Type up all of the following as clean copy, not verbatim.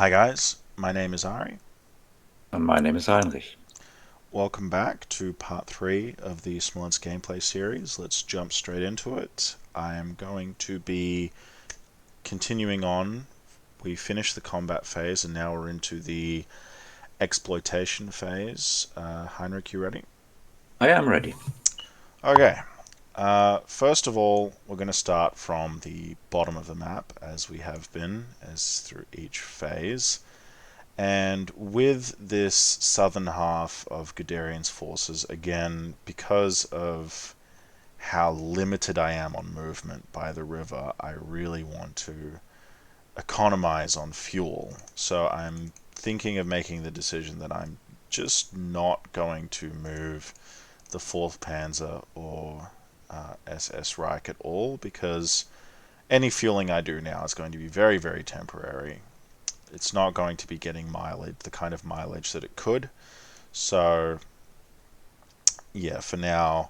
Hi guys, my name is Ari. And my name is Heinrich. Welcome back to part 3 of the Smolensk gameplay series. Let's jump straight into it. I am going to be continuing on. We finished the combat phase and now we're into the exploitation phase. Heinrich, you ready? I am ready. Okay. First of all, we're going to start from the bottom of the map, as we have been, as through each phase. And with this southern half of Guderian's forces, again, because of how limited I am on movement by the river, I really want to economize on fuel. So I'm thinking of making the decision that I'm just not going to move the 4th Panzer or SS Reich at all, because any fueling I do now is going to be very, very temporary. It's not going to be getting mileage, the kind of mileage that it could. So, yeah, for now,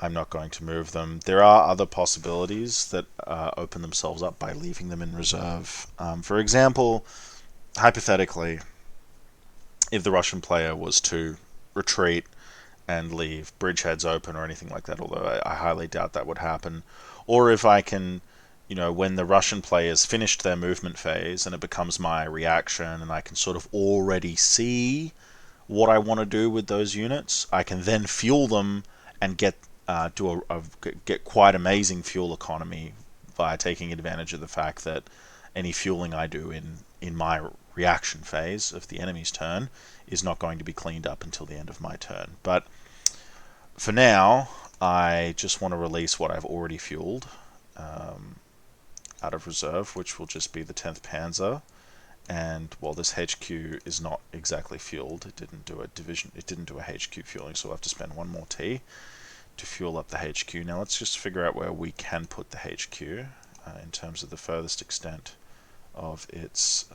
I'm not going to move them. There are other possibilities that open themselves up by leaving them in reserve. For example, hypothetically, if the Russian player was to retreat and leave bridgeheads open or anything like that, although I highly doubt that would happen, or if I can, when the Russian players finished their movement phase and it becomes my reaction and I can sort of already see what I want to do with those units, I can then fuel them and get quite amazing fuel economy by taking advantage of the fact that any fueling I do in my reaction phase of the enemy's turn is not going to be cleaned up until the end of my turn. But for now, I just want to release what I've already fueled out of reserve, which will just be the 10th Panzer. And while this HQ is not exactly fueled, it didn't do a HQ fueling, so we'll have to spend one more T to fuel up the HQ. Now let's just figure out where we can put the HQ in terms of the furthest extent of its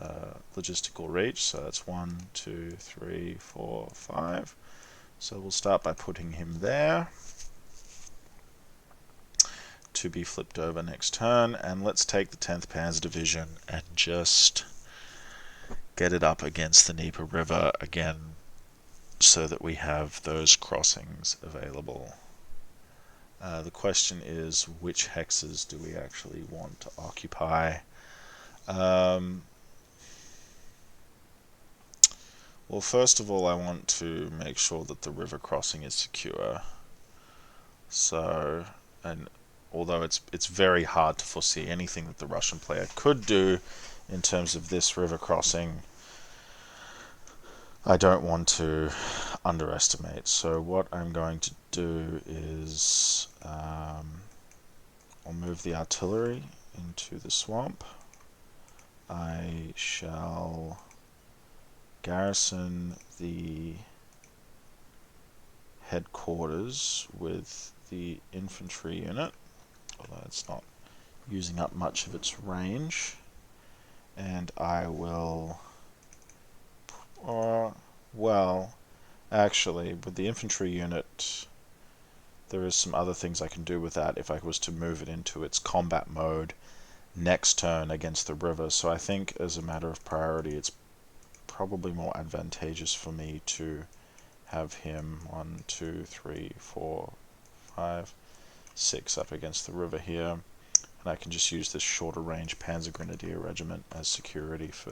logistical reach. So that's 1, 2, 3, 4, 5. So we'll start by putting him there to be flipped over next turn, and let's take the 10th Panzer Division and just get it up against the Dnieper River again so that we have those crossings available. The question is, which hexes do we actually want to occupy? Um, well, first of all, I want to make sure that the river crossing is secure. So, and although it's very hard to foresee anything that the Russian player could do in terms of this river crossing, I don't want to underestimate. So what I'm going to do is I'll move the artillery into the swamp. I shall garrison the headquarters with the infantry unit, although it's not using up much of its range. And I will, well, actually, with the infantry unit, there is some other things I can do with that if I was to move it into its combat mode next turn against the river. So I think as a matter of priority, it's probably more advantageous for me to have him 1, 2, 3, 4, 5, 6 up against the river here. And I can just use this shorter range Panzer Grenadier Regiment as security for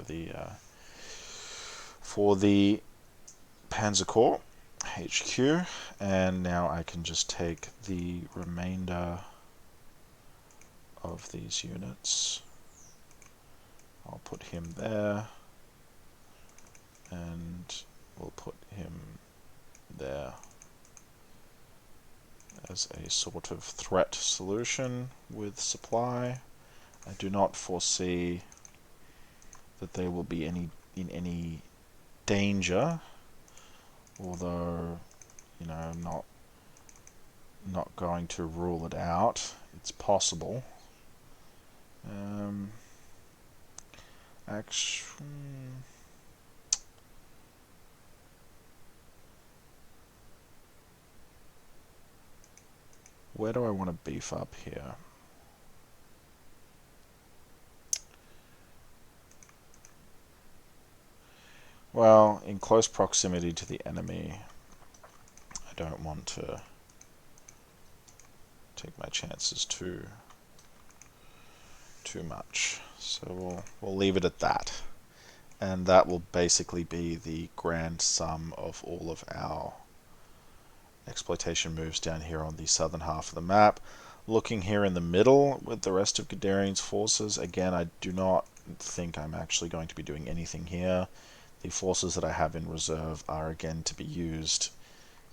the Panzer Corps HQ. And now I can just take the remainder of these units. I'll put him there, and we'll put him there as a sort of threat solution with supply. I do not foresee that they will be in any danger, although not going to rule it out. It's possible. Actually, where do I want to beef up here? Well, in close proximity to the enemy, I don't want to take my chances too much. So we'll leave it at that. And that will basically be the grand sum of all of our exploitation moves down here on the southern half of the map. Looking here in the middle with the rest of Guderian's forces, again, I do not think I'm actually going to be doing anything here. The forces that I have in reserve are again to be used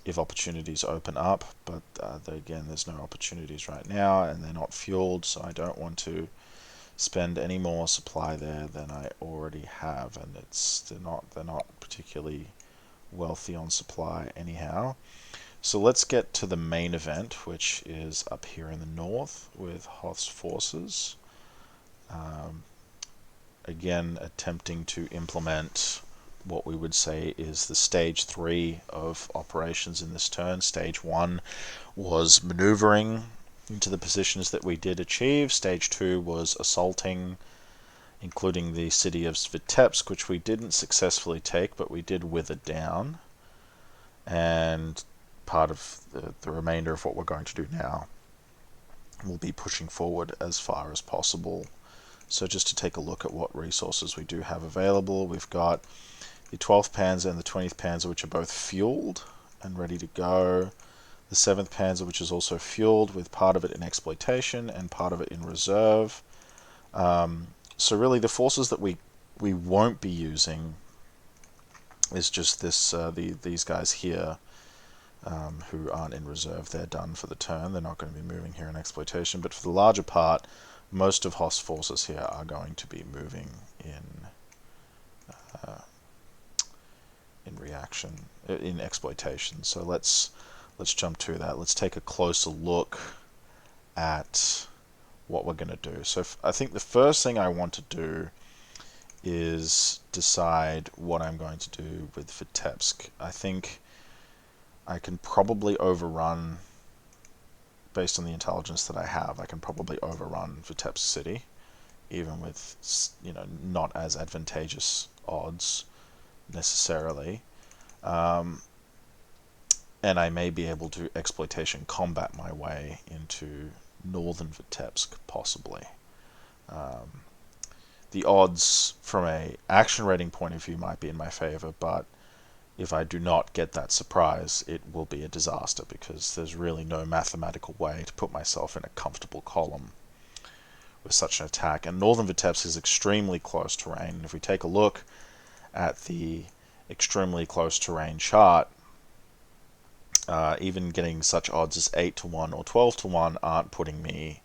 if opportunities open up, but again, there's no opportunities right now, and they're not fueled, so I don't want to spend any more supply there than I already have, and they're not particularly wealthy on supply anyhow. So let's get to the main event, which is up here in the north with Hoth's forces. Um, Again, attempting to implement what we would say is the stage 3 of operations in this turn. Stage 1 was maneuvering into the positions that we did achieve. Stage 2 was assaulting, including the city of Vitebsk, which we didn't successfully take, but we did wither down. And part of the remainder of what we're going to do now will be pushing forward as far as possible. So just to take a look at what resources we do have available, we've got the 12th Panzer and the 20th Panzer, which are both fueled and ready to go. The 7th Panzer, which is also fueled, with part of it in exploitation and part of it in reserve. So really the forces that we won't be using is just these guys here, who aren't in reserve. They're done for the turn. They're not going to be moving here in exploitation. But for the larger part, most of Hoth's forces here are going to be moving in reaction, in exploitation. So let's jump to that. Let's take a closer look at what we're going to do. So I think the first thing I want to do is decide what I'm going to do with Vitebsk. I think I can probably overrun, based on the intelligence that I have, I can probably overrun Vitebsk city, even with not as advantageous odds necessarily. And I may be able to exploitation combat my way into northern Vitebsk, possibly. The odds from a action rating point of view might be in my favor, but if I do not get that surprise, it will be a disaster, because there's really no mathematical way to put myself in a comfortable column with such an attack. And northern Vitebsk is extremely close terrain. If we take a look at the extremely close terrain chart, even getting such odds as 8 to 1 or 12 to 1 aren't putting me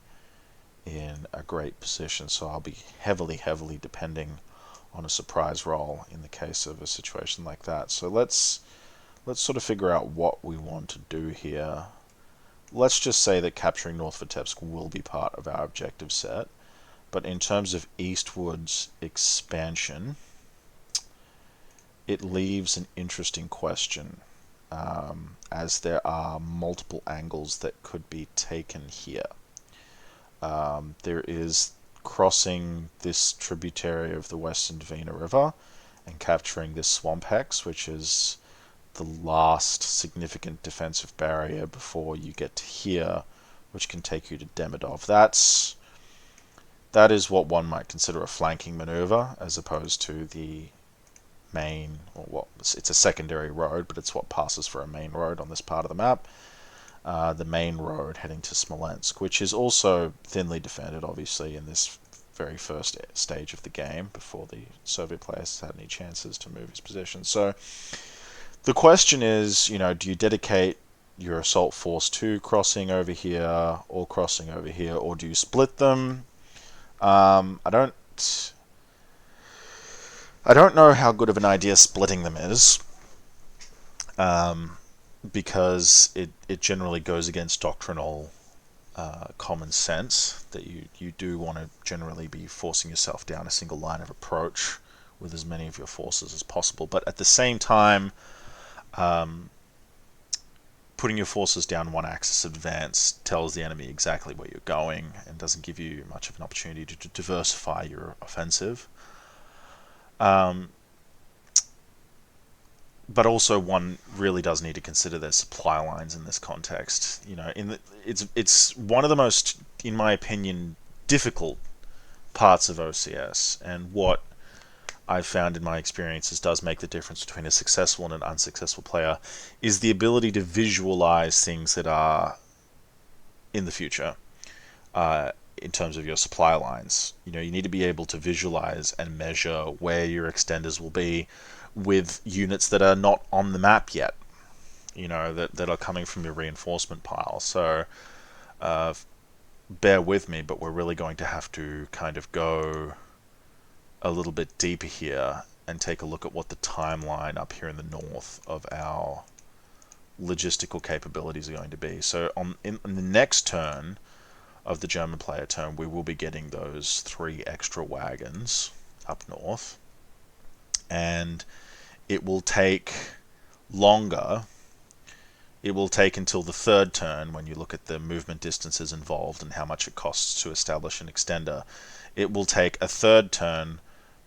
in a great position, so I'll be heavily depending on a surprise roll in the case of a situation like that. So let's sort of figure out what we want to do here. Let's just say that capturing North Vitebsk will be part of our objective set, but in terms of eastwards expansion, it leaves an interesting question, as there are multiple angles that could be taken here. There is crossing this tributary of the Western Dvina River and capturing this swamp hex, which is the last significant defensive barrier before you get to here, which can take you to Demidov. That is what one might consider a flanking maneuver, as opposed to the main, or what it's a secondary road, but it's what passes for a main road on this part of the map. The main road heading to Smolensk, which is also thinly defended, obviously, in this very first stage of the game, before the Soviet players had any chances to move his position. So the question is, do you dedicate your assault force to crossing over here or crossing over here, or do you split them? I don't know how good of an idea splitting them is, because it generally goes against doctrinal common sense that you do want to generally be forcing yourself down a single line of approach with as many of your forces as possible. But at the same time, putting your forces down one axis of advance tells the enemy exactly where you're going and doesn't give you much of an opportunity to diversify your offensive. but also one really does need to consider their supply lines in this context. It's one of the most, in my opinion, difficult parts of OCS, and what I've found in my experiences does make the difference between a successful and an unsuccessful player is the ability to visualize things that are in the future. In terms of your supply lines, you need to be able to visualize and measure where your extenders will be with units that are not on the map yet, that are coming from your reinforcement pile. So bear with me, but we're really going to have to kind of go a little bit deeper here and take a look at what the timeline up here in the north of our logistical capabilities are going to be. So in the next turn of the German player turn, we will be getting those 3 extra wagons up north, and it will take longer. It will take until the 3rd turn, when you look at the movement distances involved and how much it costs to establish an extender. It will take a 3rd turn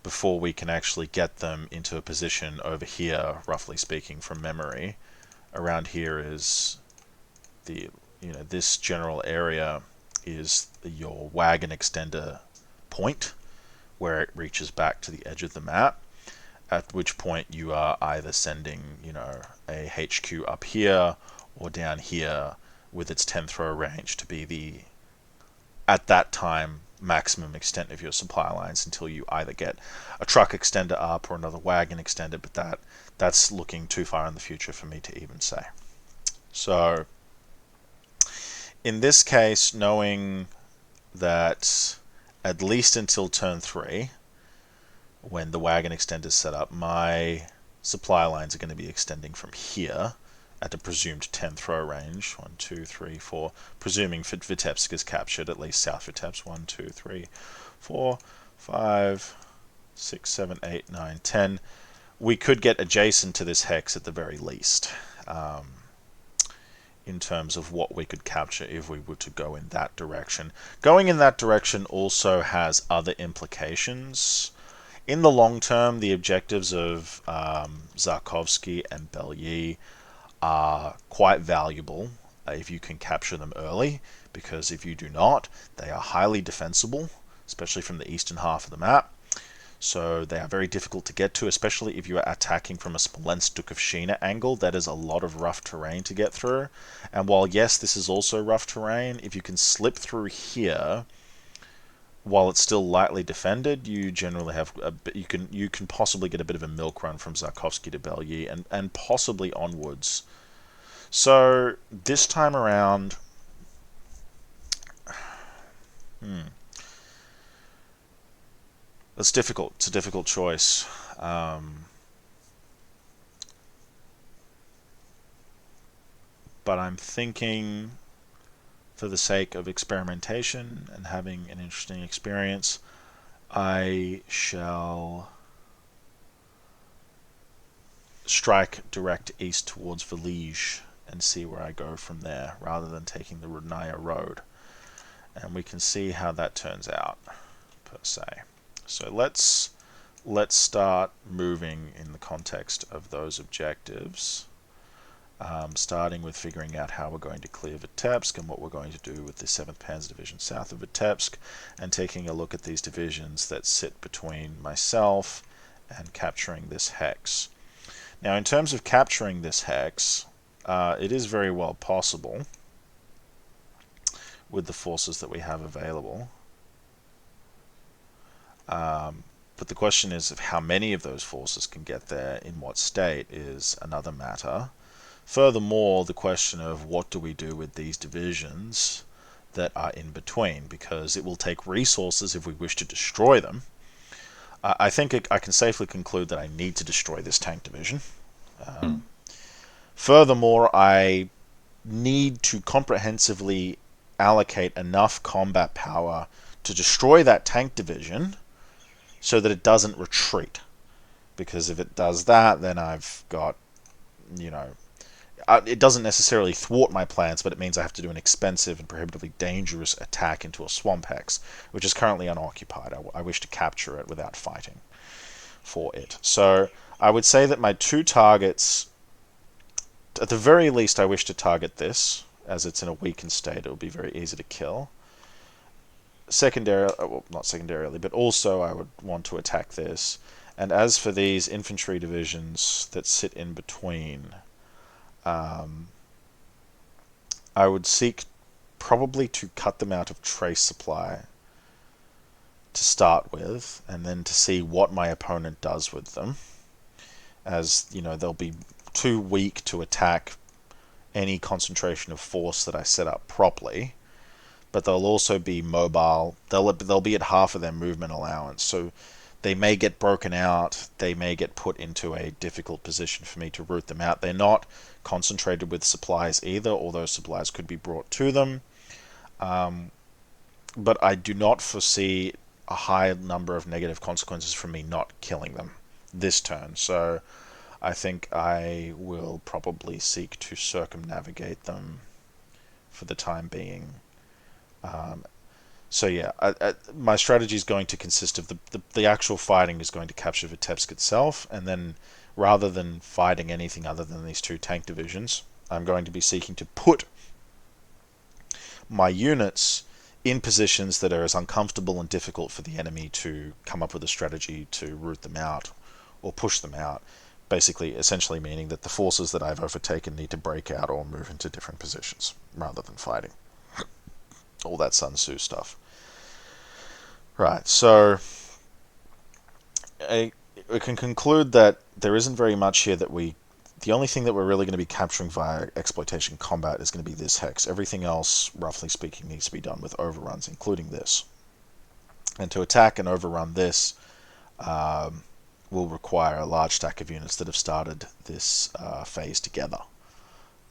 before we can actually get them into a position over here, roughly speaking from memory. Around here is this general area is your wagon extender point, where it reaches back to the edge of the map, at which point you are either sending, a HQ up here or down here with its 10 throw range to be the, at that time, maximum extent of your supply lines until you either get a truck extender up or another wagon extender, but that's looking too far in the future for me to even say. So in this case, knowing that at least until turn 3, when the wagon extender is set up, my supply lines are going to be extending from here at a presumed 10 throw range. 1, 2, 3, 4. Presuming Vitebsk is captured, at least South Vitebsk. 1, 2, 3, 4, 5, 6, 7, 8, 9, 10. We could get adjacent to this hex at the very least, in terms of what we could capture if we were to go in that direction. Going in that direction also has other implications. In the long term, the objectives of Zarkovsky and Belyi are quite valuable if you can capture them early, because if you do not, they are highly defensible, especially from the eastern half of the map. So they are very difficult to get to, especially if you are attacking from a Smolensk Dukovshchina angle. That is a lot of rough terrain to get through. And while yes, this is also rough terrain, if you can slip through here while it's still lightly defended, you generally have you can possibly get a bit of a milk run from Zarkovsky to Belyi and possibly onwards. So this time around, it's difficult. It's a difficult choice. But I'm thinking, for the sake of experimentation and having an interesting experience, I shall strike direct east towards Velizh and see where I go from there, rather than taking the Rudnaya road. And we can see how that turns out, per se. So let's start moving in the context of those objectives. Starting with figuring out how we're going to clear Vitebsk and what we're going to do with the 7th Panzer Division south of Vitebsk, and taking a look at these divisions that sit between myself and capturing this hex. Now, in terms of capturing this hex, it is very well possible with the forces that we have available. But the question is of how many of those forces can get there in what state is another matter. Furthermore, the question of what do we do with these divisions that are in between, because it will take resources if we wish to destroy them. I think I can safely conclude that I need to destroy this tank division. Furthermore, I need to comprehensively allocate enough combat power to destroy that tank division so that it doesn't retreat. Because if it does that, then I've got, it doesn't necessarily thwart my plans, but it means I have to do an expensive and prohibitively dangerous attack into a swamp hex, which is currently unoccupied. I wish to capture it without fighting for it. So I would say that my two targets, at the very least, I wish to target this, as it's in a weakened state. It will be very easy to kill. Secondary, well, not secondarily, but also I would want to attack this. And as for these infantry divisions that sit in between, um, I would seek probably to cut them out of trace supply to start with, and then to see what my opponent does with them. As you know, they'll be too weak to attack any concentration of force that I set up properly, but they'll also be mobile. They'll be at half of their movement allowance, so they may get broken out. They may get put into a difficult position for me to root them out. They're not concentrated with supplies either, although supplies could be brought to them. But I do not foresee a high number of negative consequences from me not killing them this turn. So I think I will probably seek to circumnavigate them for the time being. So yeah, my strategy is going to consist of the actual fighting is going to capture Vitebsk itself, and then rather than fighting anything other than these two tank divisions, I'm going to be seeking to put my units in positions that are as uncomfortable and difficult for the enemy to come up with a strategy to root them out or push them out. Basically, essentially meaning that the forces that I've overtaken need to break out or move into different positions rather than fighting. All that Sun Tzu stuff. Right, so we can conclude that there isn't very much here that the only thing that we're really going to be capturing via exploitation combat is going to be this hex. Everything else, roughly speaking, needs to be done with overruns, including this. And to attack and overrun this will require a large stack of units that have started this phase together.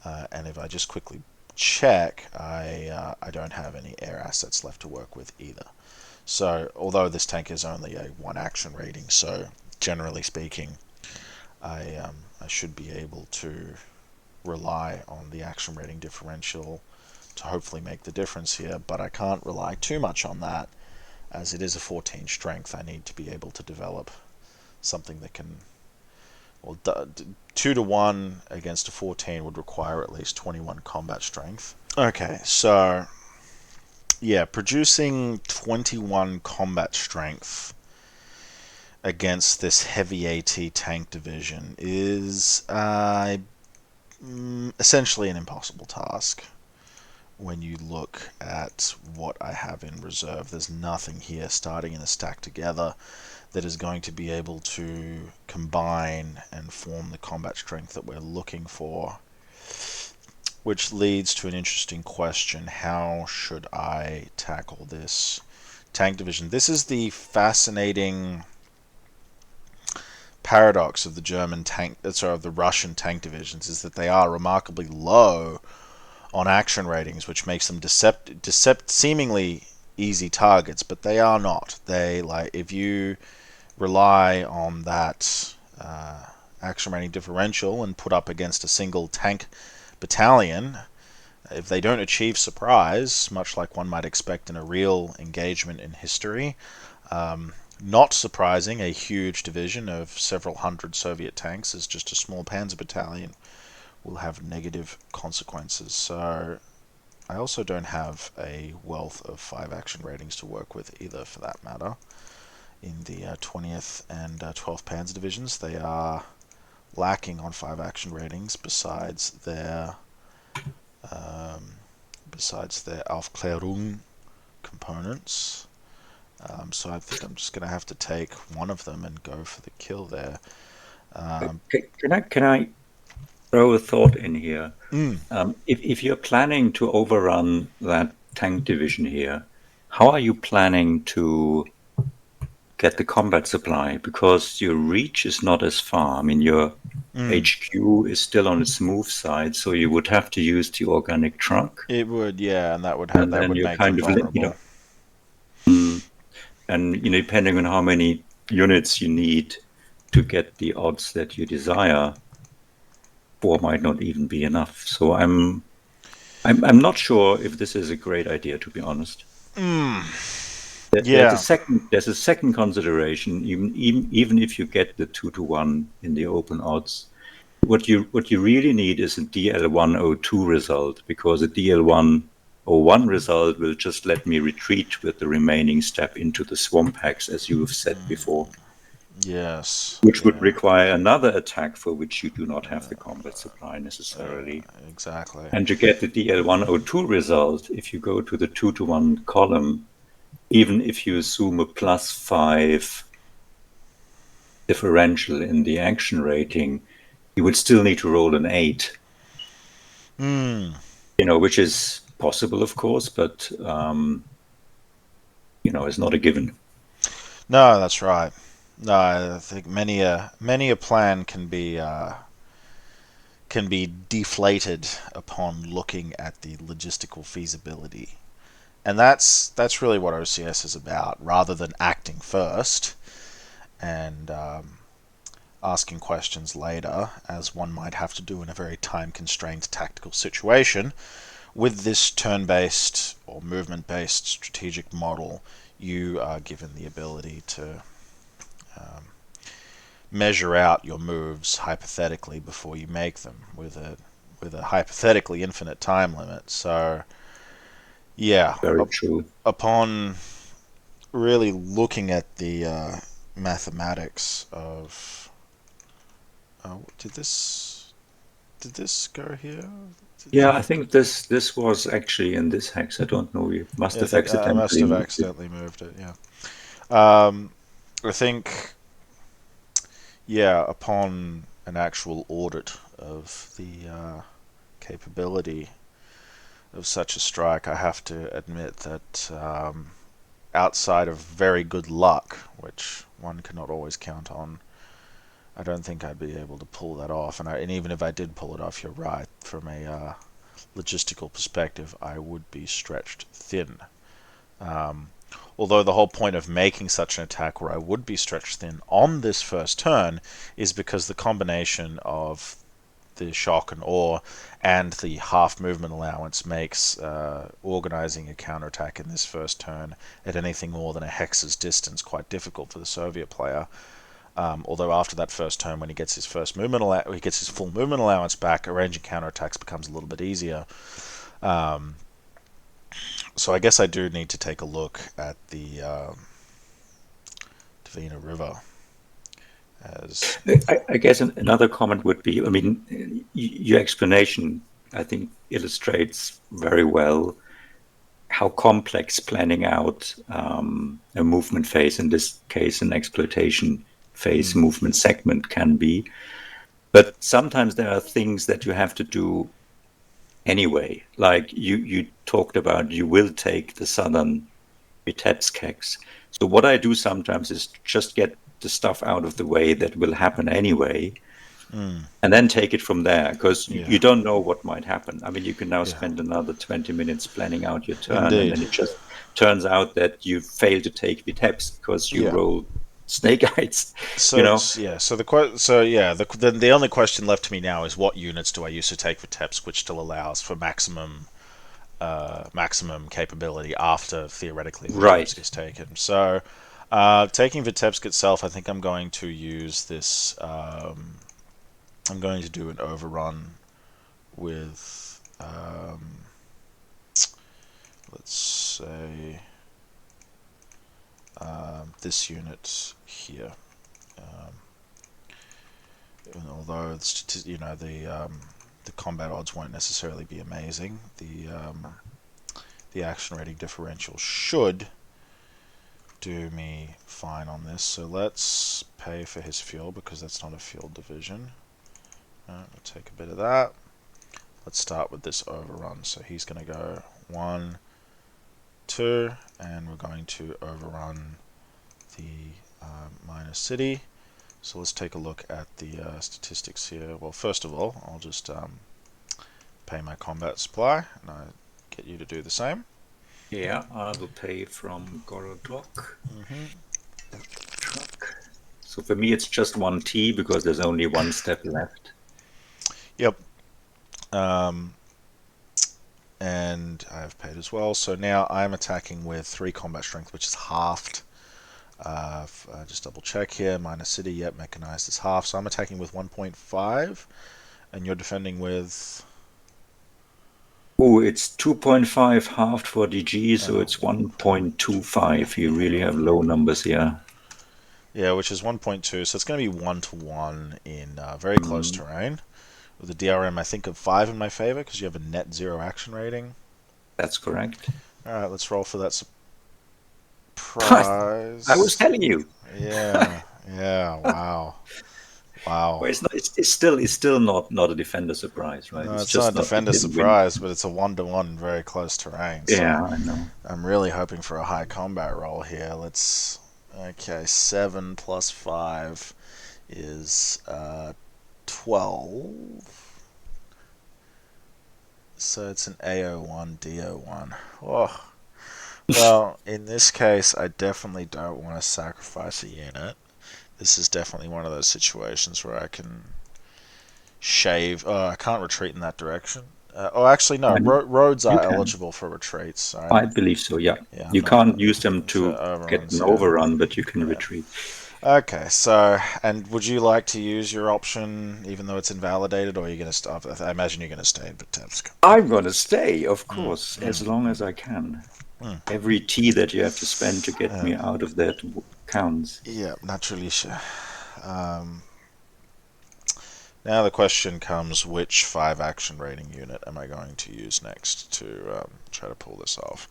And if I just quickly check, I don't have any air assets left to work with either. So, although this tank is only a 1 action rating, so generally speaking, I should be able to rely on the action rating differential to hopefully make the difference here, but I can't rely too much on that, as it is a 14 strength. I need to be able to develop something that can, well, 2 to 1 against a 14 would require at least 21 combat strength. Okay, so yeah, producing 21 combat strength against this heavy AT tank division is essentially an impossible task. When you look at what I have in reserve, there's nothing here starting in a stack together that is going to be able to combine and form the combat strength that we're looking for. Which leads to an interesting question. How should I tackle this tank division? This is the fascinating paradox of the of the Russian tank divisions, is that they are remarkably low on action ratings, which makes them seemingly easy targets, but they are not. If you rely on that action rating differential and put up against a single tank battalion, if they don't achieve surprise, much like one might expect in a real engagement in history, not surprising, a huge division of several hundred Soviet tanks as just a small panzer battalion will have negative consequences. So I also don't have a wealth of 5 action ratings to work with either, for that matter. In the 20th and 12th Panzer divisions, they are lacking on 5 action ratings besides their Aufklärung components. So I think I'm just going to have to take one of them and go for the kill there. Can I throw a thought in here? Mm. If you're planning to overrun that tank division here, how are you planning to get the combat supply? Because your reach is not as far. I mean, your HQ is still on its move side, so you would have to use the organic truck. It would, yeah, and that would And that then would you're make them kind of, vulnerable. and depending on how many units you need to get the odds that you desire, 4 might not even be enough. So I'm not sure if this is a great idea, to be honest. Yeah. There's a second consideration. Even if you get the 2-to-1 in the open odds, what you really need is a DL102 result, because a DL101 result will just let me retreat with the remaining step into the swamp hex, as you have said before, Yes. which would Yeah. require another attack for which you do not have the combat supply necessarily. Exactly. And to get the DL102 result, if you go to the 2-to-1 column, even if you assume a +5 differential in the action rating, you would still need to roll an 8. Which is possible, of course, but it's not a given. No, that's right. No, I think many a plan can be deflated upon looking at the logistical feasibility. And that's really what OCS is about, rather than acting first and asking questions later, as one might have to do in a very time-constrained tactical situation. With this turn-based or movement-based strategic model, you are given the ability to measure out your moves hypothetically before you make them with a hypothetically infinite time limit. So yeah, Very true. upon really looking at the mathematics of did this go here? Yeah, I think this was actually in this hex. I don't know. You must Yeah, I have think I must accidentally have moved it. accidentally moved it. Yeah. I think yeah, upon an actual audit of the capability of such a strike, I have to admit that outside of very good luck, which one cannot always count on, I don't think I'd be able to pull that off. And even if I did pull it off, you're right. From a logistical perspective, I would be stretched thin. Um, Although the whole point of making such an attack where I would be stretched thin on this first turn is because the combination of the shock and awe and the half movement allowance makes organizing a counterattack in this first turn at anything more than a hex's distance quite difficult for the Soviet player. Although after that first turn, when he gets his first movement, he gets his full movement allowance back, arranging counterattacks becomes a little bit easier. Um, so I guess I do need to take a look at the Dvina River as I guess another comment would be, I mean, your explanation, I think, illustrates very well how complex planning out a movement phase, in this case, an exploitation phase movement segment can be. But sometimes there are things that you have to do anyway. Like you talked about, you will take the southern Vitebsk hex. So what I do sometimes is just get the stuff out of the way that will happen anyway, and then take it from there, because you yeah, don't know what might happen. I mean, you can now yeah, spend another 20 minutes planning out your turn, and indeed. then it just turns out that you fail to take Vitebsk because you Yeah. roll snake eyes, you So know? yeah, the only question left to me now is what units do I use to take Vitebsk, which still allows for maximum capability after theoretically Vitebsk Right. is taken. So taking Vitebsk itself, I think I'm going to use this. I'm going to do an overrun with let's say this unit here. Um, Although the combat odds won't necessarily be amazing, the action rating differential should do me fine on this. So let's pay for his fuel because that's not a fuel division. We'll take a bit of that. Let's start with this overrun. So he's going to go 1, 2, and we're going to overrun the minor city. So let's take a look at the statistics here. Well, first of all, I'll just pay my combat supply, and I get you to do the same. Yeah, I will pay from Gorodok. Mm-hmm. Truck. So for me, it's just 1T because there's only one step left. Yep. Um, and I've paid as well. So now I'm attacking with 3 combat strength, which is halved. Just double check here. Minor city, yep, mechanized is half. So I'm attacking with 1.5, and you're defending with. Oh, it's 2.5 halved for DG, so it's 1.25. You really Yeah. have low numbers here. Yeah, which is 1.2, so it's going to be 1-to-1 in very close terrain. With a DRM, I think, of 5 in my favor, because you have a net 0 action rating. That's correct. Alright, let's roll for that I was surprise. telling you. Yeah, yeah, wow. Wow. Well, it's still not a defender surprise, right? No, It's it's not just a not it defender didn't win. surprise, but it's a 1-to-1 in very close terrain, so Yeah, I know. I'm really hoping for a high combat roll here. Let's. Okay, 7 plus 5 is 12. So it's an AO1, DO1. Oh. Well, in this case, I definitely don't want to sacrifice a unit. This is definitely one of those situations where I can shave. I can't retreat in that direction. Oh, actually, no. And Roads you are can. eligible for retreats. So I believe so, yeah. yeah, I'm You not can't use them for to get overruns. an Yeah, overrun, but you can yeah. retreat. Okay, so and would you like to use your option even though it's invalidated, or are you going to stop? I imagine you're going to stay in Vitebsk. I'm gonna stay, of Mm, course, mm, as long as I can. mm. Every tea that you have to spend to get Uh, me out of that counts. yeah, naturally. Um, Now the question comes, which 5 action rating unit am I going to use next to try to pull this off?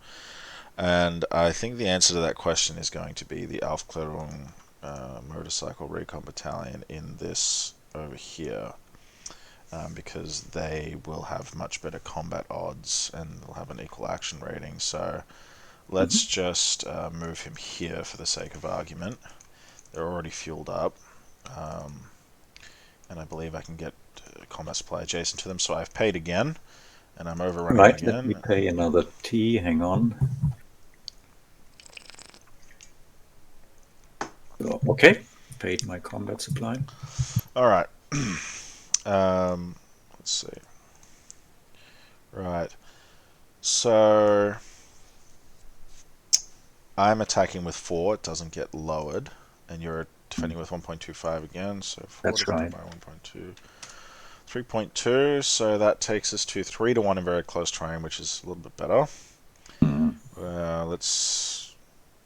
And I think the answer to that question is going to be the Aufklärung Motorcycle Recon Battalion in this over here, because they will have much better combat odds and they'll have an equal action rating. So let's Mhm. just move him here for the sake of argument. They're already fueled up. And I believe I can get combat supply adjacent to them, so I've paid again, and I'm overrunning Right, let me again. pay another tea. Hang on. So, okay, paid my combat supply. Alright, let's see. Right, so I'm attacking with 4, it doesn't get lowered, and you're defending with 1.25 again, so 4 That's divided right. by 1.2. 3.2, so that takes us to 3-to-1 in very close terrain, which is a little bit better. Mm. Let's.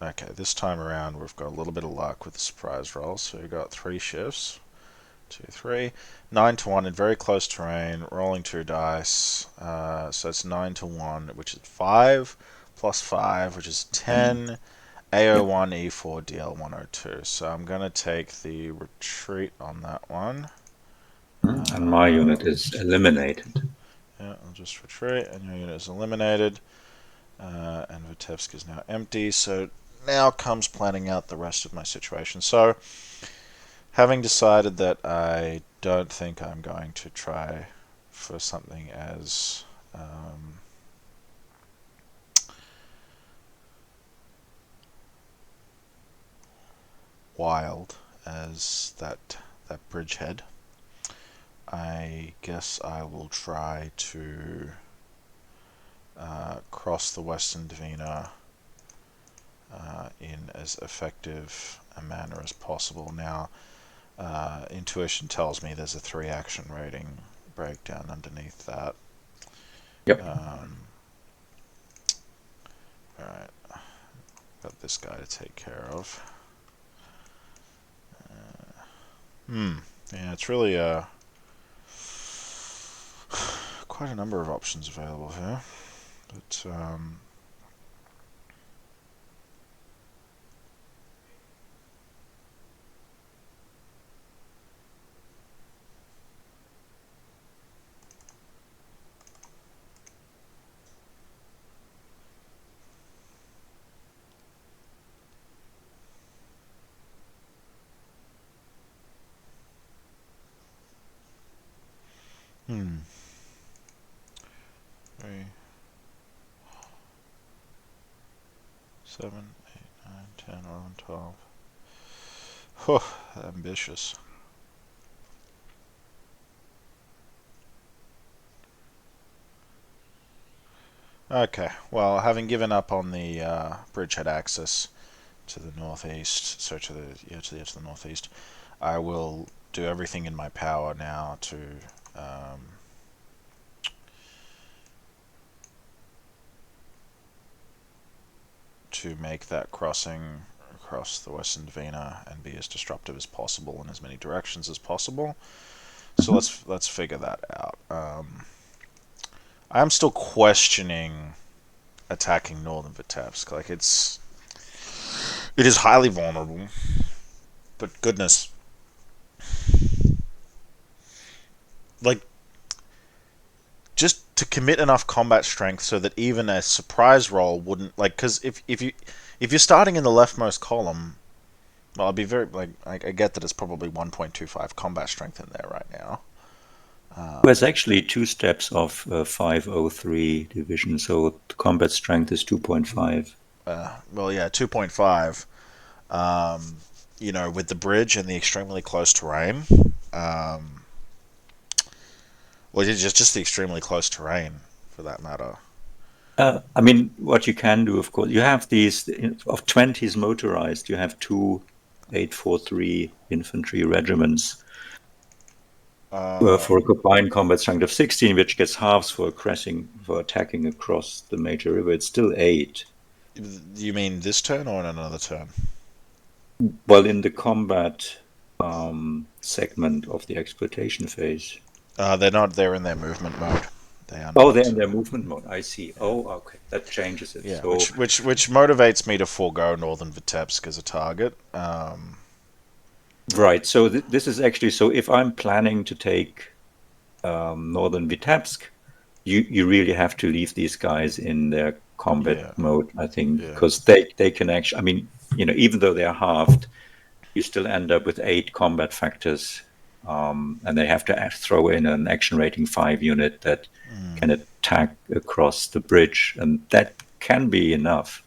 Okay, this time around we've got a little bit of luck with the surprise roll, so we've got 3 shifts. 2, 3. 9-to-1 in very close terrain, rolling 2 dice. So it's 9-to-1, which is 5, plus 5, which is 10. Yep. AO1, E4, DL102. So I'm going to take the retreat on that one. And my Uh, unit is eliminated. yeah, I'll just retreat, and your unit is eliminated. And Vitebsk is now empty. So now comes planning out the rest of my situation. So, having decided that I don't think I'm going to try for something as wild as that bridgehead, I guess I will try to cross the Western Dvina in as effective a manner as possible. Now, intuition tells me there's a 3 action rating breakdown underneath that. Yep. Alright, got this guy to take care of. Yeah, it's really quite a number of options available here. But hmm. 3, 7, 8, 9, 10, 11, 12. Whew, ambitious. Okay, well, having given up on the bridgehead axis to the northeast, so to the to the edge of the northeast, I will do everything in my power now um, to make that crossing across the Western Dvina and be as disruptive as possible in as many directions as possible. So Mhm. let's figure that out. I'm still questioning attacking northern Vitebsk. Like it is highly vulnerable, but goodness, like just to commit enough combat strength so that even a surprise roll wouldn't like because if you're starting in the leftmost column, well, I'd be very like I get that it's probably 1.25 combat strength in there right now. Well, it's actually two steps of 503 division, so the combat strength is 2.5. Well, yeah, 2.5. With the bridge and the extremely close terrain. Um, well, just the extremely close terrain, for that matter. I mean, what you can do, of course, you have these of 20s motorized. You have two 843 infantry regiments Uh, for a combined combat strength of 16, which gets halves for attacking across the major river. It's still 8. you mean this turn or in another turn? Well, in the combat segment of the exploitation phase. They're not. They're in their movement mode. They are Oh, they're not. in their movement mode. I see. Yeah, Oh, okay. That changes it. yeah. So, Which motivates me to forego Northern Vitebsk as a target. right. So this is actually so if I'm planning to take northern Vitebsk, you really have to leave these guys in their combat Yeah, mode, I think, yeah. because they can actually. I mean, even though they are halved, you still end up with 8 combat factors, and they have to throw in an action rating 5 unit that Mm. can attack across the bridge, and that can be enough.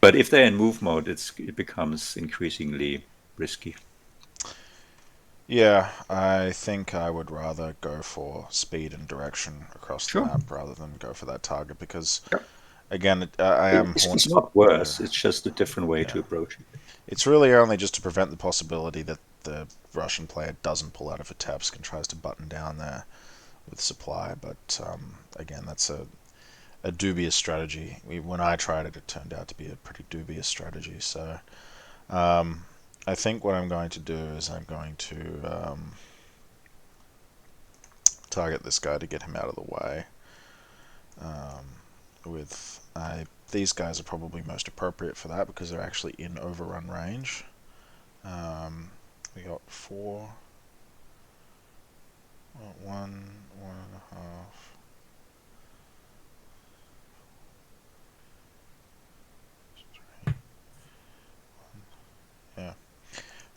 But if they're in move mode, it becomes increasingly risky. Yeah, I think I would rather go for speed and direction across the Sure. map rather than go for that target because, Yeah. again, I am It's haunted. not Yeah, worse. It's just a different way to yeah. approach it. It's really only just to prevent the possibility that the Russian player doesn't pull out of Vitebsk and tries to button down there with supply. But again, that's a dubious strategy. When I tried it, it turned out to be a pretty dubious strategy. So um, I think what I'm going to do is I'm going to target this guy to get him out of the way. With these guys are probably most appropriate for that because they're actually in overrun range. We got four, one and a half. Yeah.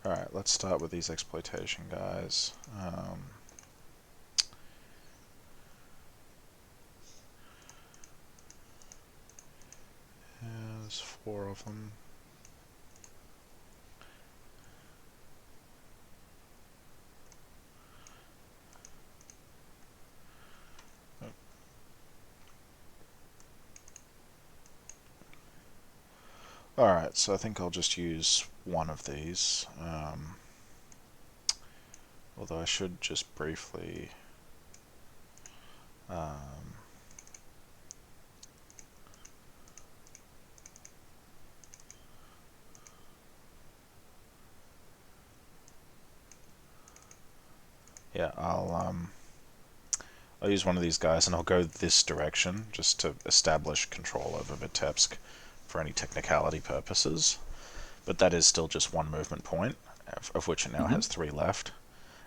All right. Let's start with these exploitation guys. Yeah, there's four of them. Alright, so I think I'll just use one of these. Although I should just briefly. Um, yeah, I'll use one of these guys and I'll go this direction just to establish control over Vitebsk for any technicality purposes. But that is still just one movement point, of which it now Mhm. has three left.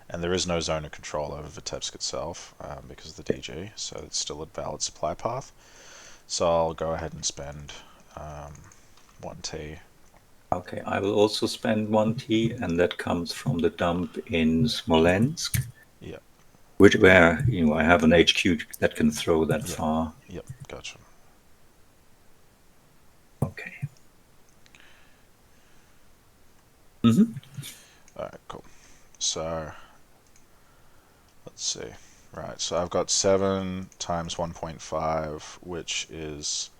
And there is no zone of control over Vitebsk itself because of the DG, so it's still a valid supply path. So I'll go ahead and spend 1T. Okay, I will also spend 1T, and that comes from the dump in Smolensk, Yep, where I have an HQ that can throw that yep, far. yep, gotcha. Okay. Hmm. Alright, cool. So, let's see. Right, so I've got 7 times 1.5, which is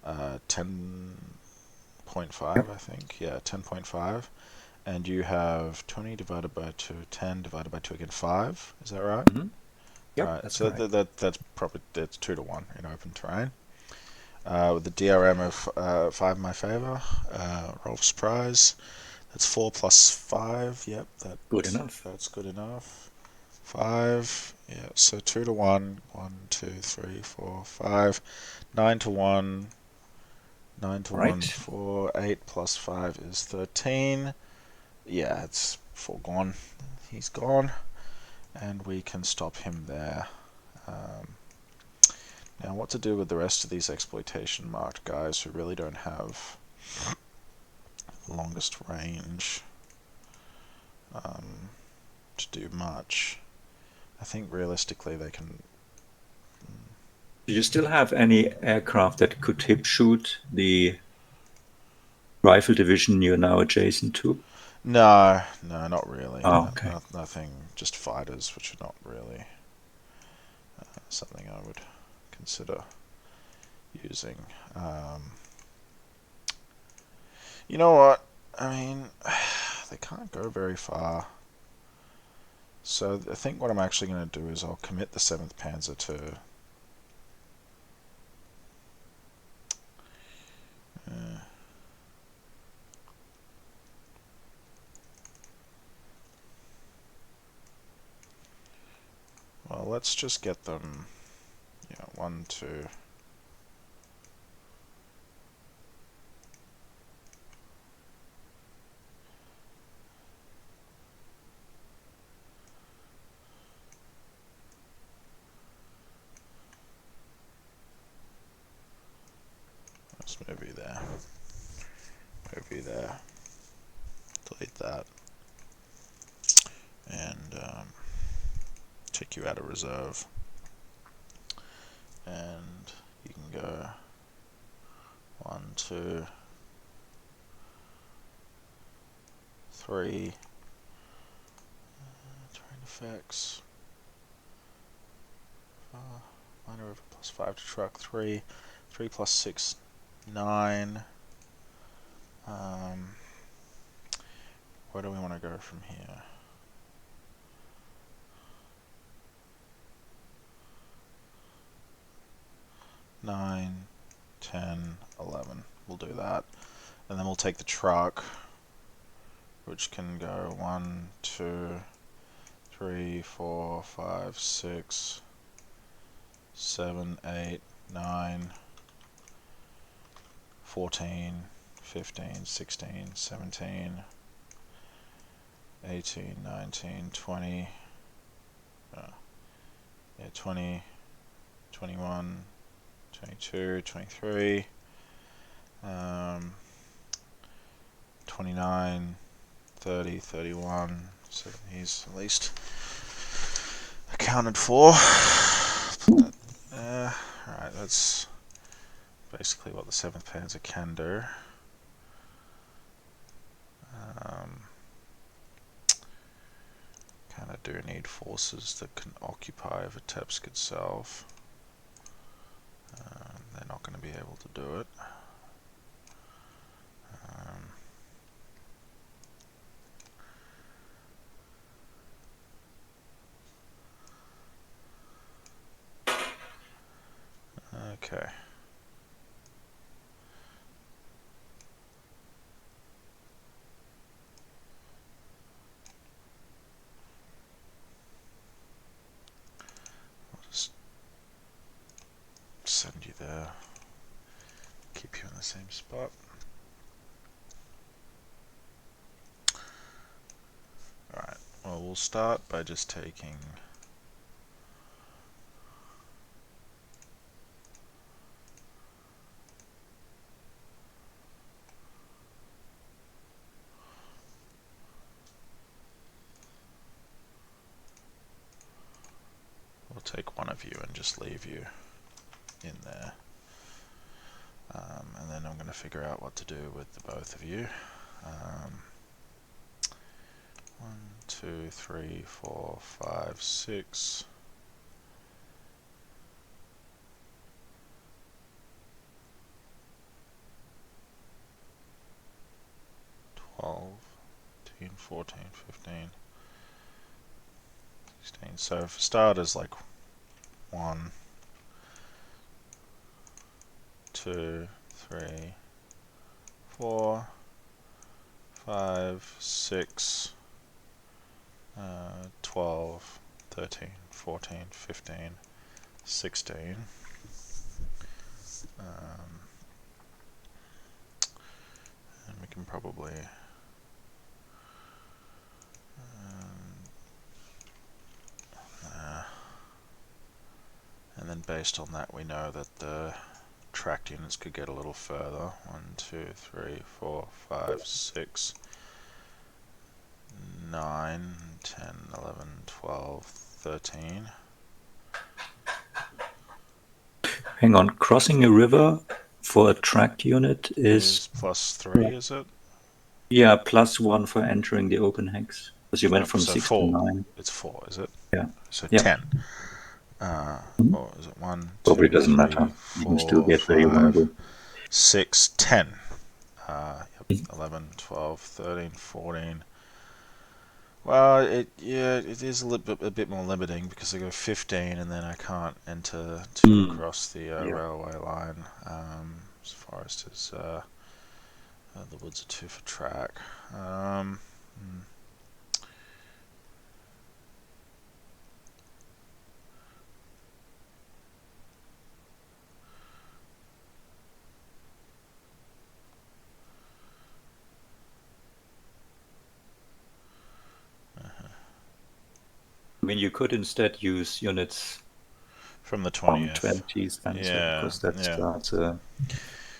10.5, Yep. I think. Yeah, 10.5. And you have 20 divided by 2, 10 divided by 2 again, 5. Is that right? Hmm. Yep, Right, that's so right. that's probably that's 2 to 1 in open terrain. With the DRM of 5 in my favor, roll for surprise. That's 4 plus 5. Yep, Good enough. that's good enough. 5. Yeah, so 2 to 1. 1, 2, 3, 4, 5. 9 to 1. 9 to 1, Right. 4. 8 plus 5 is 13. Yeah, it's foregone. He's gone. And we can stop him there. Um, Now, what to do with the rest of these exploitation marked guys who really don't have longest range to do much? I think realistically they can. Do you still have any aircraft that could hip shoot the rifle division you're now adjacent to? No, no, not really. Oh, okay. Nothing. Just fighters, which are not really something I would consider using. You know what? I mean, they can't go very far. So I think what I'm actually going to do is I'll commit the 7th Panzer to. Uh, well, let's just get them. Yeah, 1, 2. Let's move you there. Move you there. Delete that. And take you out of reserve. And you can go 1, 2, 3. Terrain effects. Minor over plus 5 to truck. 3. 3 plus 6, 9. Where do we want to go from here? Nine, 10, 11. We'll do that. And then we'll take the truck, which can go 1, 2, 3, 4, 5, 6, 7, 8, 9, 14, 15, 16, 17, 18, 19, 20, yeah, 20, 21, 22, 23, 29, 30, 31. So he's at least accounted for. Put that, alright, that's basically what the 7th Panzer can do. Kind of do need forces that can occupy Vitebsk itself. They're not going to be able to do it. Okay. I'll just send you there. Keep you in the same spot. Alright, well, we'll start by just taking. We'll take one of you and just leave you in there. And then I'm going to figure out what to do with the both of you. 1, 2, 3, 4, 5, 6. 14, 15, 16. So for starters, like 1, 2, 3, 4, 5, 6, 12, 13, 14, 15, 16. And we can probably and then based on that we know that the tracked units could get a little further. 1, 2, 3, 4, 5, 6, 9, 10, 11, 12, 13. Hang on, crossing a river for a tracked unit is +3, is it? yeah, +1 for entering the open hex. Because you went from So 6 to 4. 9. It's 4, is it? Yeah. So Yeah. 10. Mhm. Or is it 1, Probably 2, doesn't 3, matter. You can still 4, get where you want to 5, go. 6, 10. Yep, Mhm. 11, 12, 13, 14. Well, it is a bit more limiting because I go 15 and then I can't enter 2 across the Yeah. railway line. As forest is the woods are 2 for track. I mean, you could instead use units From the from 20th. 20 Spencer, Yeah, because that yeah. starts a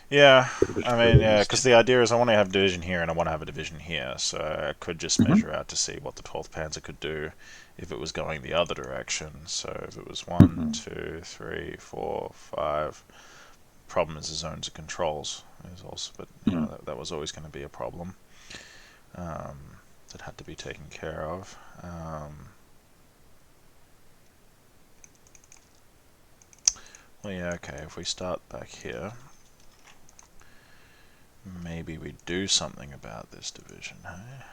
Yeah, little bit I mean, further yeah, because east. the idea is I want to have a division here and I want to have a division here, so I could just Mhm. measure out to see what the 12th Panzer could do if it was going the other direction. So if it was 1, Mhm. 2, 3, 4, 5. Problem is the zones of controls is also, but you know Mhm. that was always going to be a problem that had to be taken care of. Well, yeah, okay. If we start back here, maybe we do something about this division, hey?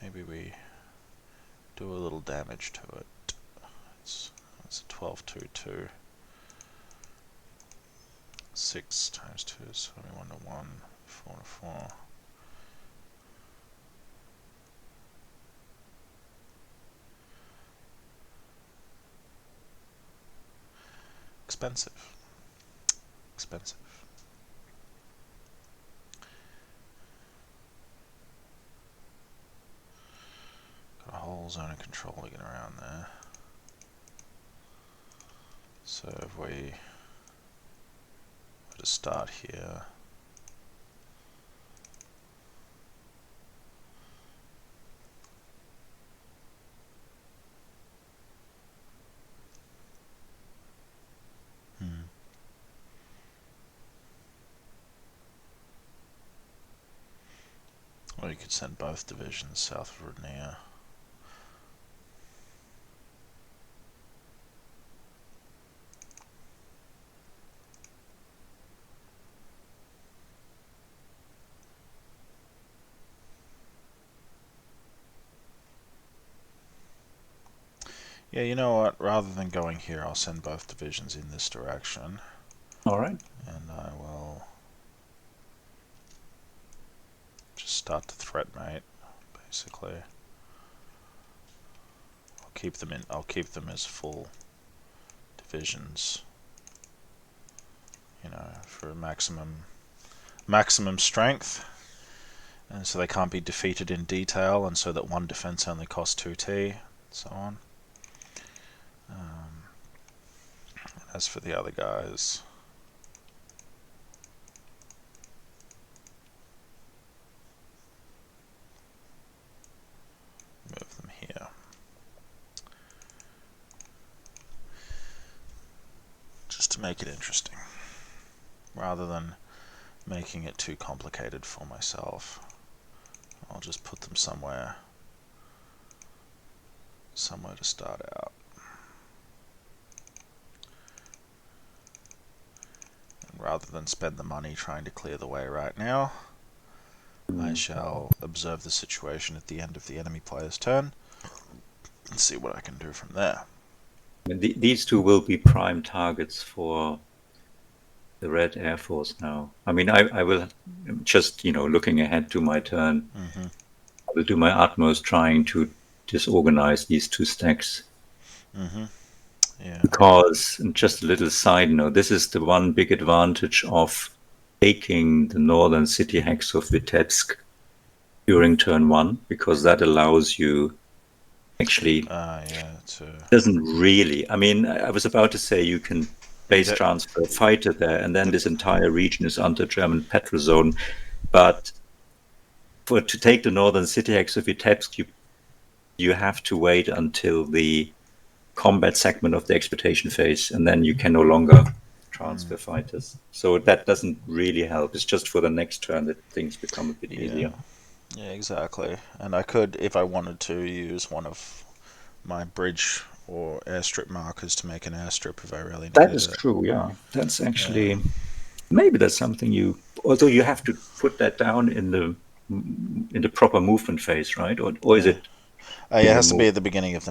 Maybe we do a little damage to it. It's a 12, 2, 2. 6 times 2 is 21 to 1, 4 to 4. Expensive. Expensive. Got a whole zone of control to get around there. So if we were to start here, or you could send both divisions south of Rainier. Yeah, you know what? Rather than going here, I'll send both divisions in this direction, All right. and I will just start to threat mate, basically. I'll keep them as full divisions, you know, for maximum strength, and so they can't be defeated in detail, and so that one defense only costs 2T, and so on. As for the other guys, move them here. Just to make it interesting, rather than making it too complicated for myself. I'll just put them somewhere to start out. And rather than spend the money trying to clear the way right now, I Mm. shall observe the situation at the end of the enemy player's turn and see what I can do from there. And these two will be prime targets for the Red Air Force now. I mean, I will just, looking ahead to my turn, Mm-hmm. I will do my utmost trying to disorganize these two stacks. Mm-hmm. Yeah. Because, and just a little side note, this is the one big advantage of taking the northern city hex of Vitebsk during turn one, because that allows you actually Yeah. To doesn't really. I mean, I was about to say you can you'd base transfer a fighter there, and then the this entire region is under German petrol zone. But to take the northern city hex of Vitebsk, you have to wait until the combat segment of the exploitation phase, and then you can no longer mm, transfer fighters. So that doesn't really help. It's just for the next turn that things become a bit yeah. easier. Yeah, exactly. And I could, if I wanted to, use one of my bridge or airstrip markers to make an airstrip if I really That needed is it. true, yeah. That's Yeah. actually maybe that's something although you have to put that down in the proper movement phase, right? Or is Yeah. it Yeah, in it your has to be move? at the beginning of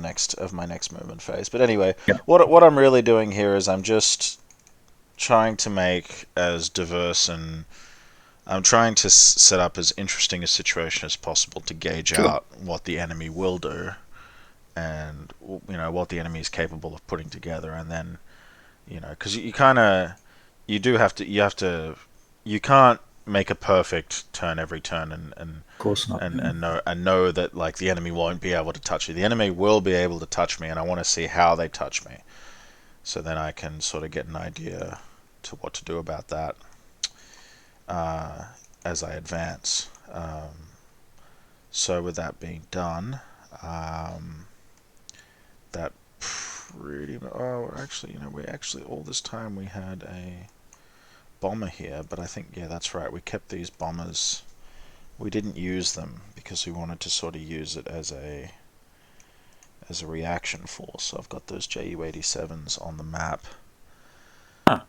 my next movement phase. But anyway, Yeah, what I'm really doing here is I'm just trying to make as diverse and I'm trying to set up as interesting a situation as possible to gauge sure. out what the enemy will do and what the enemy is capable of putting together, and then because you kind of you can't make a perfect turn every turn Of course not. Yeah. and know that like the enemy won't be able to touch you. The enemy will be able to touch me, and I want to see how they touch me, so then I can sort of get an idea to what to do about that uh, as I advance. So with that being done, um, that pretty much. Oh, actually, we actually all this time we had a bomber here, but I think yeah, that's right. We kept these bombers. We didn't use them because we wanted to sort of use it as a reaction force. So I've got those Ju-87s on the map Ah,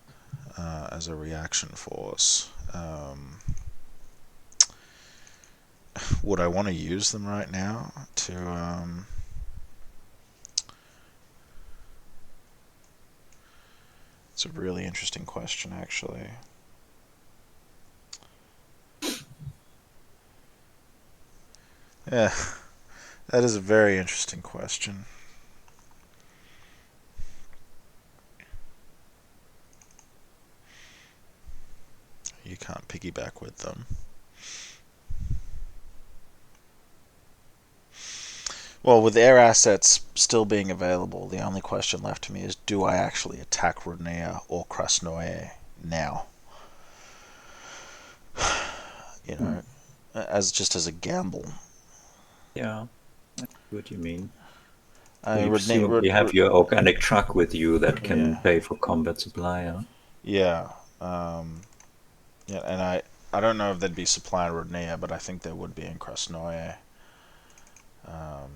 as a reaction force. Would I want to use them right now to? It's a really interesting question, actually. Yeah, that is a very interesting question. You can't piggyback with them. Well, with air assets still being available, the only question left to me is do I actually attack Rodnea or Krasnoye now? You hmm. know, as just as a gamble. Yeah, I see what you mean. So I you mean, presumably have your organic truck with you that can yeah, pay for combat supply, huh? yeah, yeah, and I don't know if there'd be supply in Rodnea, but I think there would be in Krasnoye. Um,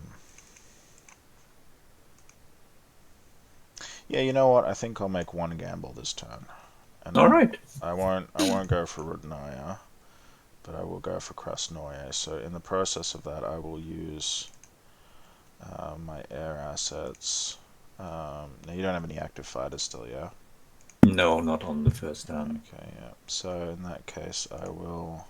yeah, you know what? I think I'll make one gamble this turn, and All right. I won't go for Rodnaya, but I will go for Krasnoye. So in the process of that, I will use my air assets. Now you don't have any active fighters still, yeah? No, not on the first turn. Okay, yeah. So in that case, I will.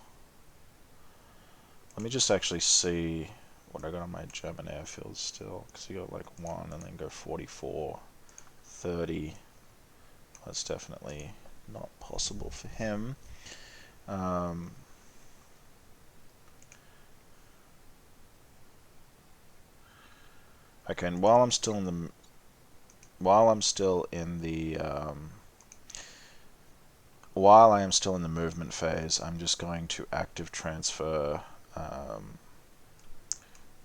Let me just actually see what I got on my German airfields still, because you got like one and then go 44, 30. That's definitely not possible for him. Um, okay, and while I'm still in the while I am still in the movement phase, I'm just going to active transfer um,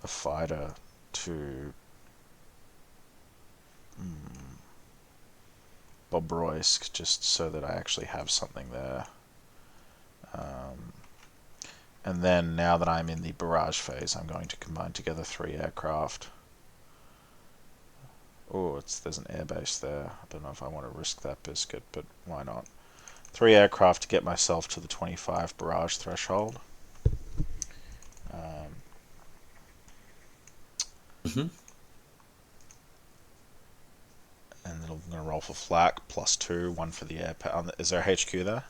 a fighter to mm, Bobroisk, just so that I actually have something there. Um, and then now that I'm in the barrage phase, I'm going to combine together 3 aircraft. Oh, there's an airbase there. I don't know if I want to risk that biscuit, but why not? 3 aircraft to get myself to the 25 barrage threshold. Mhm. And then I'm going to roll for flak, +2, 1 for the air. Is there a HQ there?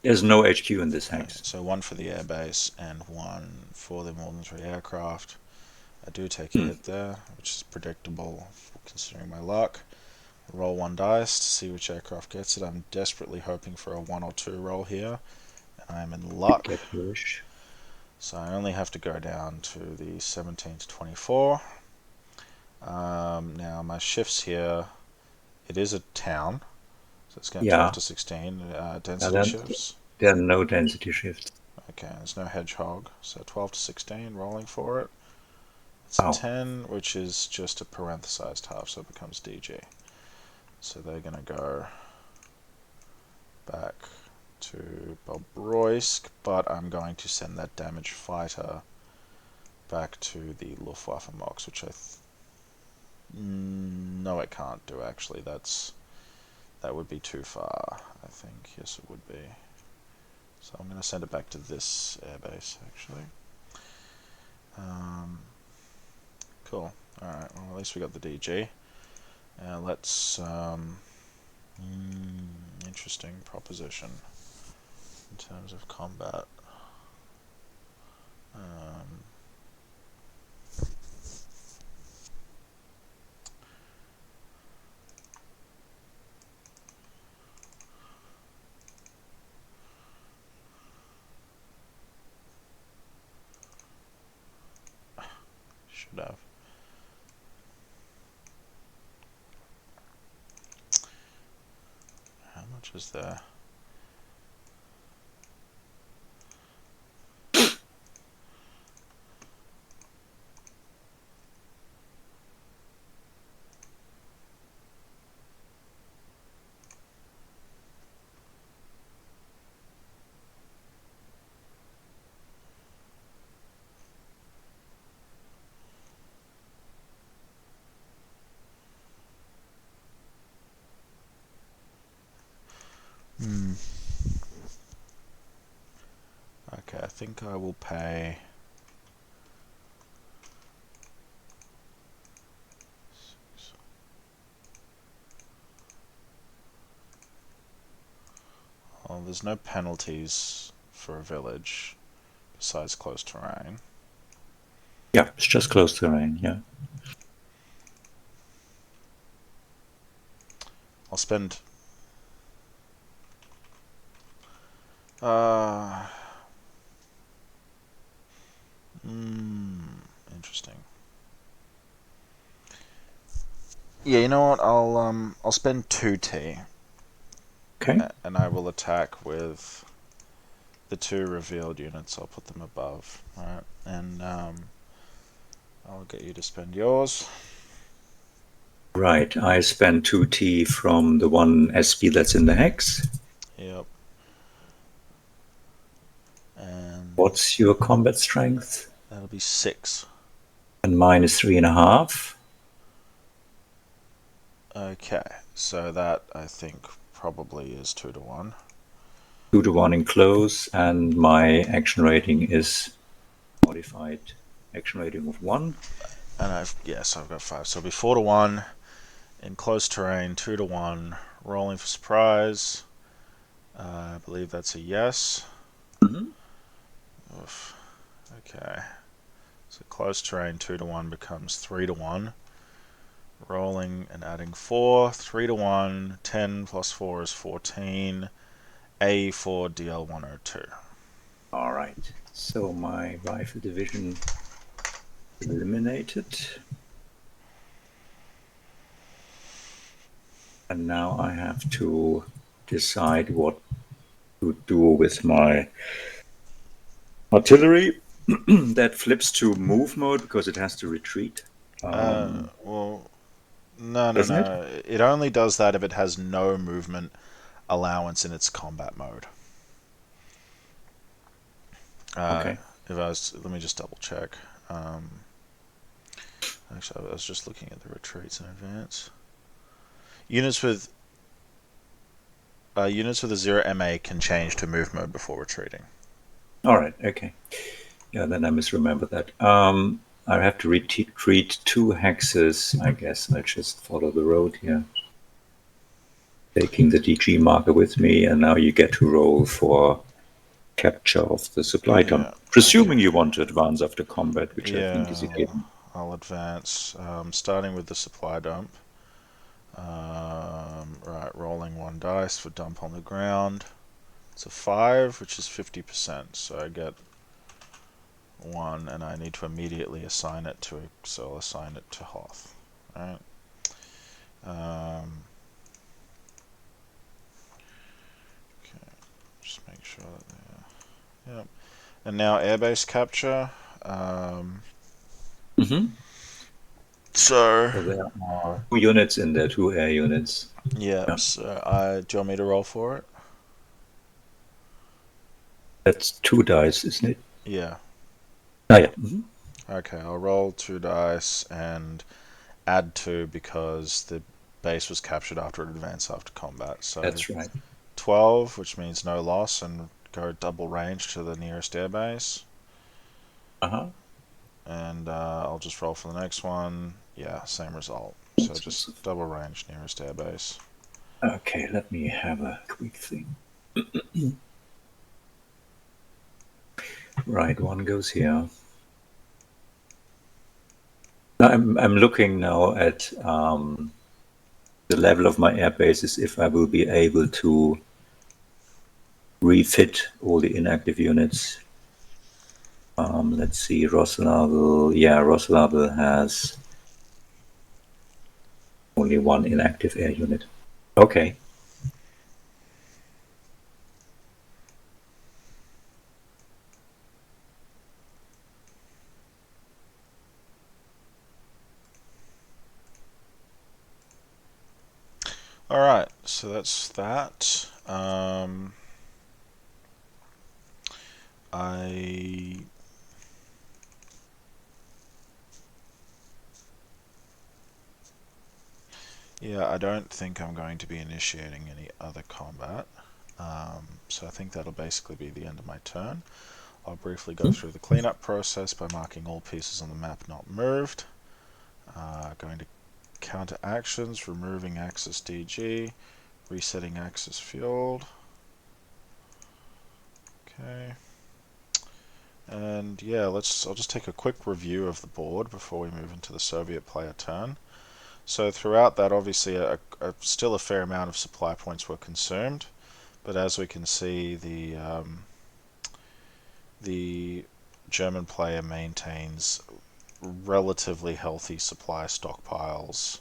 There's no HQ in this Okay, hex. so 1 for the airbase and 1 for the military aircraft. I do take a Hmm. hit there, which is predictable considering my luck. Roll 1 dice to see which aircraft gets it. I'm desperately hoping for a 1 or 2 roll here, and I'm in luck. Get your wish. So I only have to go down to the 17 to 24. Now my shifts here, it is a town, so it's going 12 Yeah. to 16. Now Density then, shifts. there are no density shifts. Okay, there's no hedgehog, so 12 to 16, rolling for it. It's a Wow. 10, which is just a parenthesized half, so it becomes DG. So they're going to go back to Bobroysk, but I'm going to send that damaged fighter back to the Luftwaffe MOX, which no, it can't do actually. That would be too far, I think. Yes, it would be. So I'm going to send it back to this airbase actually. Cool. All right. Well, at least we got the DG. Let's interesting proposition in terms of combat. Um, should have. How much is there? Okay, I think I will pay. Well, there's no penalties for a village besides close terrain. Yeah, it's just close to rain. Yeah. I'll spend. Uh, Interesting. Yeah, you know what? I'll spend 2T, Okay. and I will attack with the 2 revealed units. I'll put them above, right? And I'll get you to spend yours. Right. I spend 2T from the one SP that's in the hex. Yep. And What's your combat strength? that'll be 6. And mine is 3.5. Okay, so that I think probably is 2 to 1. 2 to 1 in close, and my action rating is modified action rating of 1. And I've got 5. So it'll be 4 to 1 in close terrain, 2 to 1, rolling for surprise. I believe that's a yes. Mm-hmm. Oof. Okay. So close terrain 2 to 1 becomes 3 to 1. Rolling and adding 4, 3 to 1, 10 plus 4 is 14. A4 DL102. All right. So my rifle division eliminated. And now I have to decide what to do with my artillery. That flips to move mode because it has to retreat. Well, no, no, Doesn't it? no. It only does that if it has no movement allowance in its combat mode. Uh, Okay. Let me just double check. Actually, I was just looking at the retreats in advance. Units with units with a 0 MA can change to move mode before retreating. All right. Okay. Yeah, then I misremembered that. I have to retreat 2 hexes. I guess I'll just follow the road here. Taking the DG marker with me, and now you get to roll for capture of the supply dump. Presuming you want to advance after combat, which I think is a given. I'll advance, starting with the supply dump. Right, rolling 1 dice for dump on the ground. It's a 5, which is 50%, so I get 1, and I need to immediately assign it to, so I'll assign it to Hoth. Alright. Okay, just make sure that they're, yep. And now airbase capture. So there are 2 units in there, 2 air units. Yeah. So do you want me to roll for it? That's 2 dice, isn't it? Yeah. Oh, yeah. Okay, I'll roll 2 dice and add 2 because the base was captured after an advance after combat. So That's right. 12, which means no loss, and go double range to the nearest airbase. And I'll just roll for the next one. Yeah, same result. So just double range nearest airbase. Okay, let me have a quick thing. Right, 1 goes here. Now I'm looking now at the level of my air bases, if I will be able to refit all the inactive units. Let's see, Roslavel. Yeah, Roslavel has only 1 inactive air unit. Okay. Alright, so that's that. I don't think I'm going to be initiating any other combat. So I think that'll basically be the end of my turn. I'll briefly go through the cleanup process by marking all pieces on the map not moved. Going to counter actions, removing axis DG, resetting axis field. Okay. And yeah, I'll just take a quick review of the board before we move into the Soviet player turn. So throughout that, obviously, still a fair amount of supply points were consumed, but as we can see, the German player maintains relatively healthy supply stockpiles,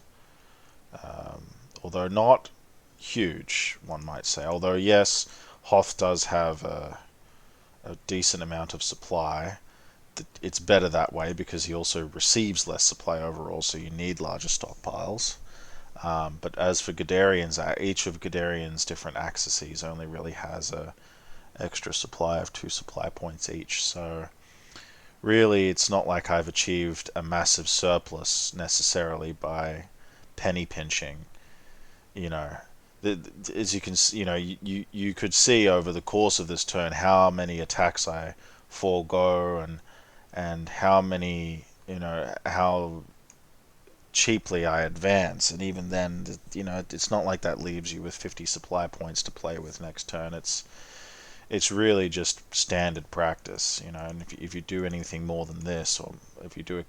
although not huge, one might say. Although yes, Hoth does have a decent amount of supply. It's better that way because he also receives less supply overall, so you need larger stockpiles. But as for Guderian's, each of Guderian's different axes only really has a extra supply of 2 supply points each. So really, it's not like I've achieved a massive surplus necessarily by penny pinching. You know, as you can, you could see over the course of this turn how many attacks I forego and how many, how cheaply I advance, and even then, it's not like that leaves you with 50 supply points to play with next turn. It's really just standard practice, and if you do anything more than this, or if you do it,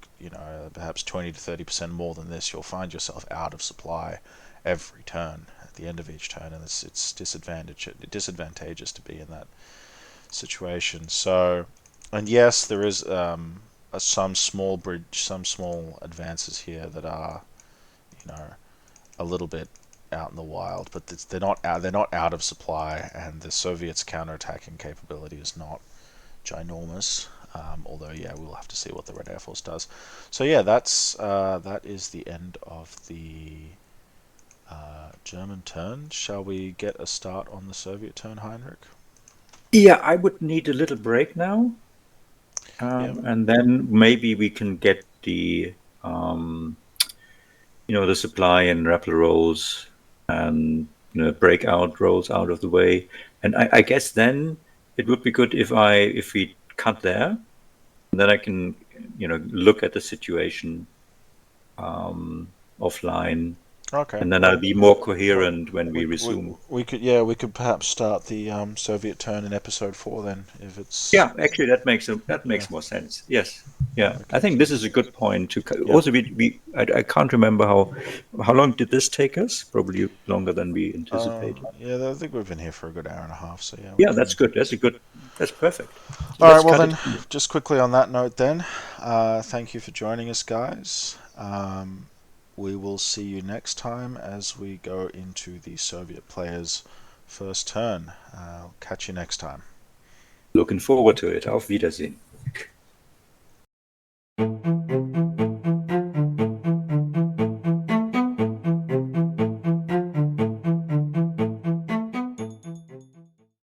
perhaps 20 to 30% more than this, you'll find yourself out of supply every turn at the end of each turn, and it's disadvantageous to be in that situation. So, and yes, there is some small advances here that are, a little bit out in the wild, but they're not out of supply, and the Soviets' counterattacking capability is not ginormous. Although, yeah, we'll have to see what the Red Air Force does. So, yeah, that is the end of the German turn. Shall we get a start on the Soviet turn, Heinrich? Yeah, I would need a little break now. And then maybe we can get the the supply and rappel rolls and breakout rolls out of the way. And I guess then it would be good if we cut there, and then I can look at the situation offline, Okay. and then I'll Well, be more coherent when we we resume. we could perhaps start the Soviet turn in episode 4 then, if it's Yeah, actually, that yeah. makes more sense. Yes, yeah, I Okay. think this is a good point to. Yep. Also, I can't remember how long did this take us? Probably longer than we anticipated. Yeah, I think we've been here for a good hour and a half, so yeah, we Yeah, that's can. good. That's perfect. So All right, let's well cut it then, here. just quickly on that note, then, thank you for joining us, guys. We will see you next time as we go into the Soviet players' first turn. Catch you next time. Looking forward to it. Auf Wiedersehen.